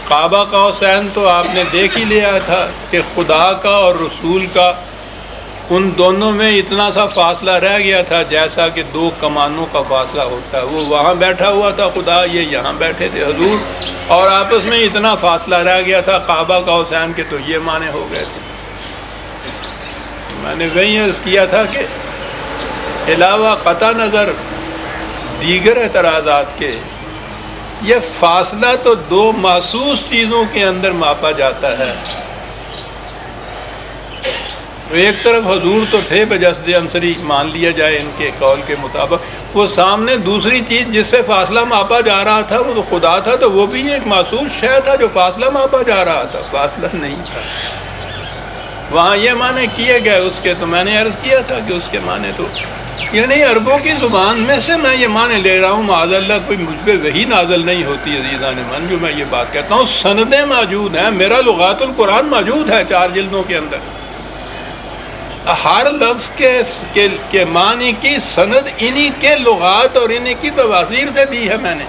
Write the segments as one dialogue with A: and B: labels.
A: قاب قوسین تو آپ نے دیکھ ہی لیا تھا کہ خدا کا اور رسول کا ان دونوں میں اتنا سا فاصلہ رہ گیا تھا جیسا کہ دو کمانوں کا فاصلہ ہوتا ہے. وہ وہاں بیٹھا ہوا تھا خدا، یہ یہاں بیٹھے تھے حضور، اور آپس میں اتنا فاصلہ رہ گیا تھا قاب قوسین کے، تو یہ معنی ہو گئے تھے. میں نے وہی عرض کیا تھا کہ علاوہ قطع نظر دیگر اعتراضات کے، یہ فاصلہ تو دو محسوس چیزوں کے اندر ماپا جاتا ہے. ایک طرف حضور تو تھے بجسد انصری، مان لیا جائے ان کے قول کے مطابق، وہ سامنے دوسری چیز جس سے فاصلہ ماپا جا رہا تھا وہ تو خدا تھا، تو وہ بھی ایک محسوس شے تھا جو فاصلہ ماپا جا رہا تھا، فاصلہ نہیں تھا. وہاں یہ معنی کیے گئے اس کے، تو میں نے عرض کیا تھا کہ اس کے معنی تو یعنی عربوں کی زبان میں سے میں یہ معنی لے رہا ہوں، معاذ اللہ کوئی مجھ پہ وہی نازل نہیں ہوتی عزیزان من جو میں یہ بات کہتا ہوں. سندیں موجود ہیں، میرا لغات القرآن موجود ہے 4 جلدوں کے اندر، ہر لفظ کے معنی کی سند انہی کے لغات اور انہی کی تفاسیر سے دی ہے میں نے.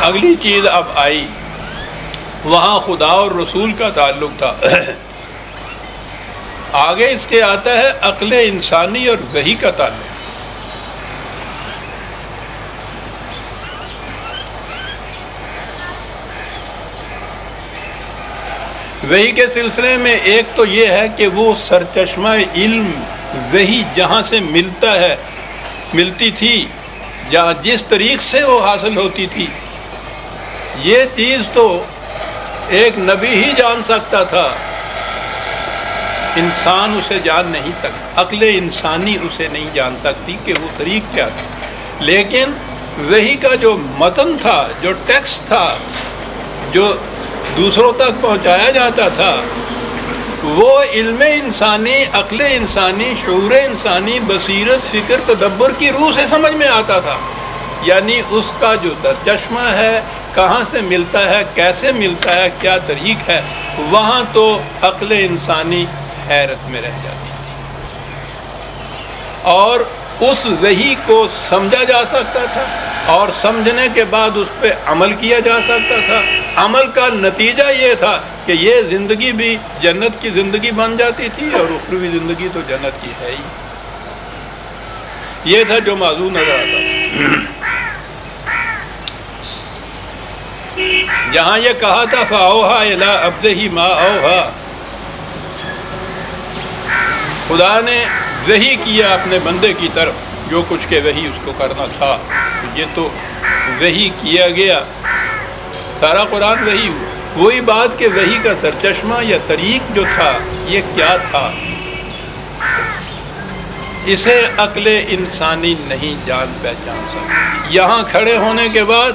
A: اگلی چیز اب آئی، وہاں خدا اور رسول کا تعلق تھا. آگے اس کے آتا ہے عقل انسانی اور وحی کا تعلق. وحی کے سلسلے میں ایک تو یہ ہے کہ وہ سرچشمہ علم وحی جہاں سے ملتی تھی، جہاں جس طریق سے وہ حاصل ہوتی تھی، یہ چیز تو ایک نبی ہی جان سکتا تھا، انسان اسے جان نہیں سکتا، عقل انسانی اسے نہیں جان سکتی کہ وہ طریق کیا تھا. لیکن وحی کا جو متن تھا، جو ٹیکسٹ تھا، جو دوسروں تک پہنچایا جاتا تھا، وہ علم انسانی، عقل انسانی، شعور انسانی، بصیرت، فکر، تدبر کی روح سے سمجھ میں آتا تھا. یعنی اس کا جو سرچشمہ ہے، کہاں سے ملتا ہے، کیسے ملتا ہے، کیا طریق ہے، وہاں تو عقل انسانی حیرت میں رہ جاتی تھی. اور اس وحی کو سمجھا جا سکتا تھا، اور سمجھنے کے بعد اس پہ عمل کیا جا سکتا تھا. عمل کا نتیجہ یہ تھا کہ یہ زندگی بھی جنت کی زندگی بن جاتی تھی، اور اخروی زندگی تو جنت کی ہے ہی. یہ تھا جو موضوع نظر آتا. جہاں یہ کہا تھا فَأَوْحَىٰ إِلَىٰ عَبْدِهِ مَا أَوْحَىٰ، خدا نے وحی کیا اپنے بندے کی طرف جو کچھ کہ وحی اس کو کرنا تھا. یہ تو وحی کیا گیا، سارا قرآن وحی ہوا. وہی بات کہ وحی کا سرچشمہ یا طریق جو تھا یہ کیا تھا، اسے عقل انسانی نہیں جان پہچان سکتی. یہاں کھڑے ہونے کے بعد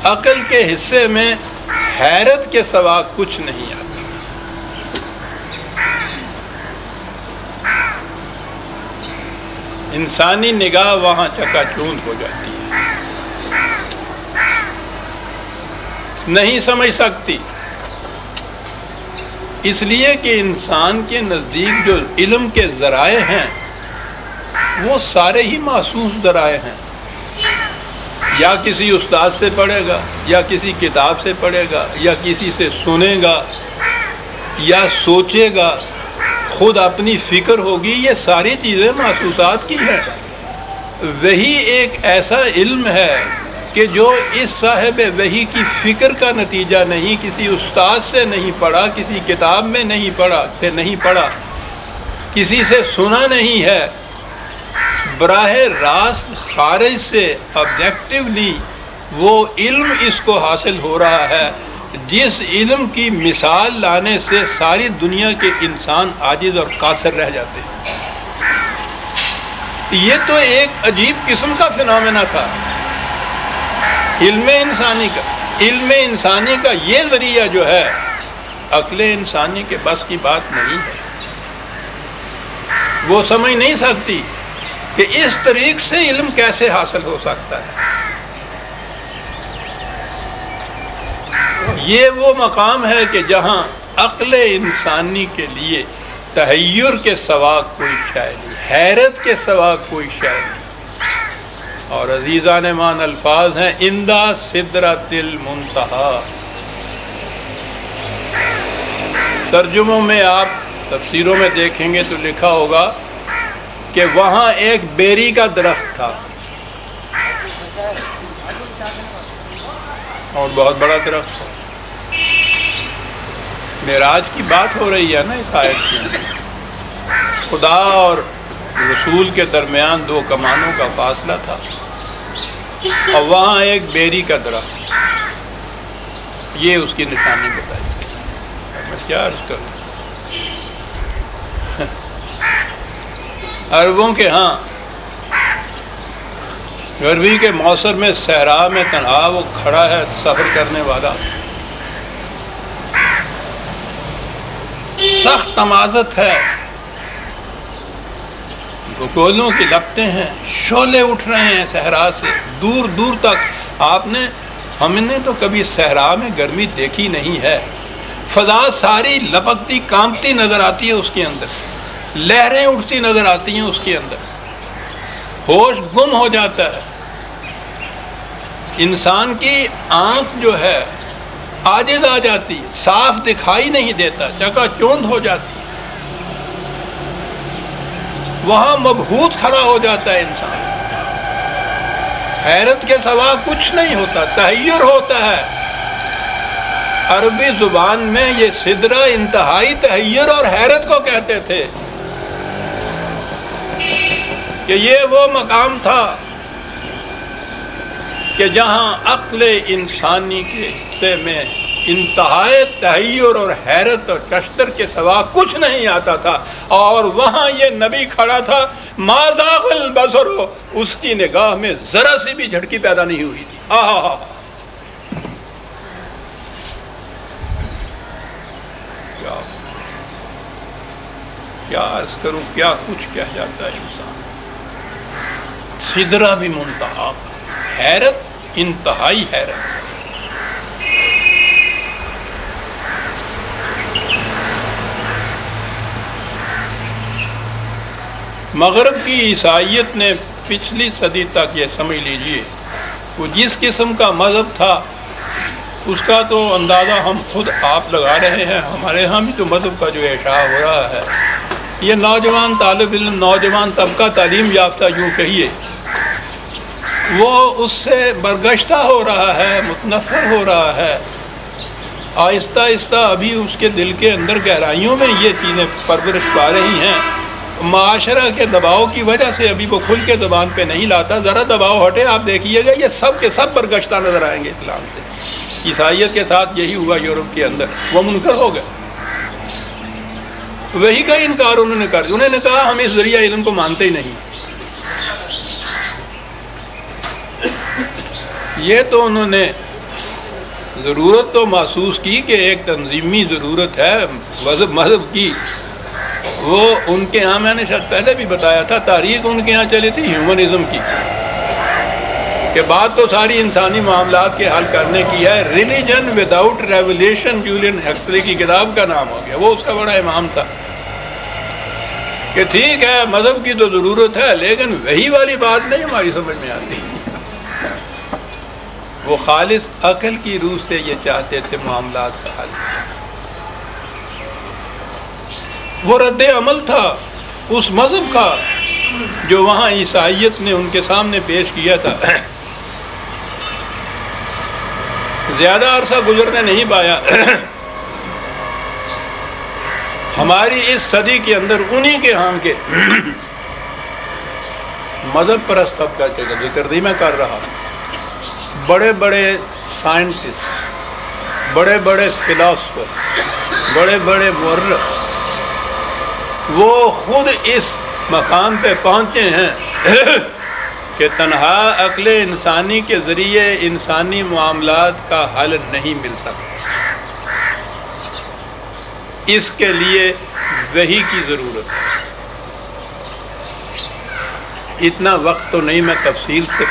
A: عقل کے حصے میں حیرت کے سوا کچھ نہیں آتا. انسانی نگاہ وہاں چکا چوند ہو جاتی ہے، نہیں سمجھ سکتی. اس لیے کہ انسان کے نزدیک جو علم کے ذرائع ہیں وہ سارے ہی محسوس ذرائع ہیں. یا کسی استاد سے پڑھے گا، یا کسی کتاب سے پڑھے گا، یا کسی سے سنے گا، یا سوچے گا، خود اپنی فکر ہوگی، یہ ساری چیزیں محسوسات کی ہیں. وحی ایک ایسا علم ہے کہ جو اس صاحب وحی کی فکر کا نتیجہ نہیں، کسی استاد سے نہیں پڑھا، کسی کتاب میں نہیں پڑھا، کسی سے سنا نہیں ہے، براہ راست خارج سے آبجیکٹیولی وہ علم اس کو حاصل ہو رہا ہے، جس علم کی مثال لانے سے ساری دنیا کے انسان عاجز اور قاصر رہ جاتے ہیں. یہ تو ایک عجیب قسم کا فنامنا تھا علم انسانی کا. یہ ذریعہ جو ہے عقل انسانی کے بس کی بات نہیں ہے. وہ سمجھ نہیں سکتی کہ اس طریق سے علم کیسے حاصل ہو سکتا ہے. یہ وہ مقام ہے کہ جہاں عقل انسانی کے لیے تحیر کے سوا کوئی شے نہیں ہے. حیرت کے سوا کوئی شے نہیں. اور عزیزان مان الفاظ ہیں عندہ سدرۃ المنتہا. ترجموں میں آپ تفسیروں میں دیکھیں گے تو لکھا ہوگا کہ وہاں ایک بیری کا درخت تھا اور بہت بڑا درخت تھا. معراج کی بات ہو رہی ہے نا اس آیت میں. خدا اور رسول کے درمیان دو کمانوں کا فاصلہ تھا اور وہاں ایک بیری کا درخت. یہ اس کی نشانی بتائی. میں کیا عرض کروں. عربوں کے ہاں گرمی کے موسم میں صحرا میں تنہا وہ کھڑا ہے سفر کرنے والا. سخت تمازت ہے, بگولوں کی لپٹیں ہیں, شعلے اٹھ رہے ہیں صحرا سے دور دور تک. ہم نے تو کبھی صحرا میں گرمی دیکھی نہیں ہے. فضا ساری لپکتی کانپتی نظر آتی ہے اس کے اندر, لہریں اٹھتی نظر آتی ہیں اس کے اندر, ہوش گم ہو جاتا ہے. انسان کی آنکھ جو ہے عاجز آ جاتی, صاف دکھائی نہیں دیتا, چکا چوند ہو جاتی. وہاں مبہوت کھڑا ہو جاتا ہے انسان. حیرت کے سوا کچھ نہیں ہوتا, تحیر ہوتا ہے. عربی زبان میں یہ سدرہ انتہائی تحیر اور حیرت کو کہتے تھے کہ یہ وہ مقام تھا کہ جہاں عقل انسانی کے میں انتہائی تحیر اور حیرت اور چشتر کے سوا کچھ نہیں آتا تھا. اور وہاں یہ نبی کھڑا تھا, ما زاغ البصر, اس کی نگاہ میں ذرا سی بھی جھٹکی پیدا نہیں ہوئی تھی. آہا, کیا عرض کروں, کیا کچھ کہہ جاتا ہے انسان. سدرہ بھی منتہا, حیرت انتہائی حیرت. مغرب کی عیسائیت نے پچھلی صدی تک یہ سمجھ لیجئے وہ جس قسم کا مذہب تھا اس کا تو اندازہ ہم خود آپ لگا رہے ہیں. ہمارے ہاں بھی تو مذہب کا جو اشاع ہو رہا ہے, یہ نوجوان طالب علم, نوجوان طبقہ, تعلیم یافتہ یوں کہیے, وہ اس سے برگشتہ ہو رہا ہے, متنفر ہو رہا ہے. آہستہ آہستہ ابھی اس کے دل کے اندر گہرائیوں میں یہ چیزیں پرورش پا رہی ہیں. معاشرہ کے دباؤ کی وجہ سے ابھی وہ کھل کے زبان پہ نہیں لاتا. ذرا دباؤ ہٹے, آپ دیکھیے گا یہ سب کے سب برگشتہ نظر آئیں گے اسلام سے. عیسائیت کے ساتھ یہی ہوا یورپ کے اندر, وہ منکر ہو گئے. وہی کا انکار انہوں نے کر دیا. انہوں نے کہا ہم اس ذریعہ علم کو مانتے ہی نہیں. یہ تو انہوں نے ضرورت تو محسوس کی کہ ایک تنظیمی ضرورت ہے مذہب کی. وہ ان کے ہاں, میں نے شاید پہلے بھی بتایا تھا, تاریخ ان کے ہاں چلی تھی ہیومنزم کی, کہ بات تو ساری انسانی معاملات کے حل کرنے کی ہے. ریلیجن وداؤٹ ریولیشن, جولین ہیکسلی کی کتاب کا نام ہو گیا. وہ اس کا بڑا امام تھا کہ ٹھیک ہے مذہب کی تو ضرورت ہے لیکن وہی والی بات نہیں ہماری سمجھ میں آتی. وہ خالص عقل کی روح سے یہ چاہتے تھے معاملات کا حل. وہ رد عمل تھا اس مذہب کا جو وہاں عیسائیت نے ان کے سامنے پیش کیا تھا. زیادہ عرصہ گزرنے نہیں پایا, ہماری اس صدی کے اندر انہی کے ہاں کے مذہب پرست طبقہ کا ذکر نہیں میں کر رہا, بڑے بڑے سائنٹسٹ, بڑے بڑے فلاسفر, بڑے بڑے مورخ, وہ خود اس مقام پہ پہنچے ہیں کہ تنہا عقل انسانی کے ذریعے انسانی معاملات کا حل نہیں مل سکتا. اس کے لیے وحی کی ضرورت ہے. اتنا وقت تو نہیں میں تفصیل سے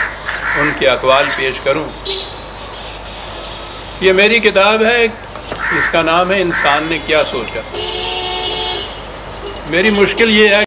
A: ان کے اقوال پیش کروں. یہ میری کتاب ہے, اس کا نام ہے انسان نے کیا سوچا. میری مشکل یہ ہے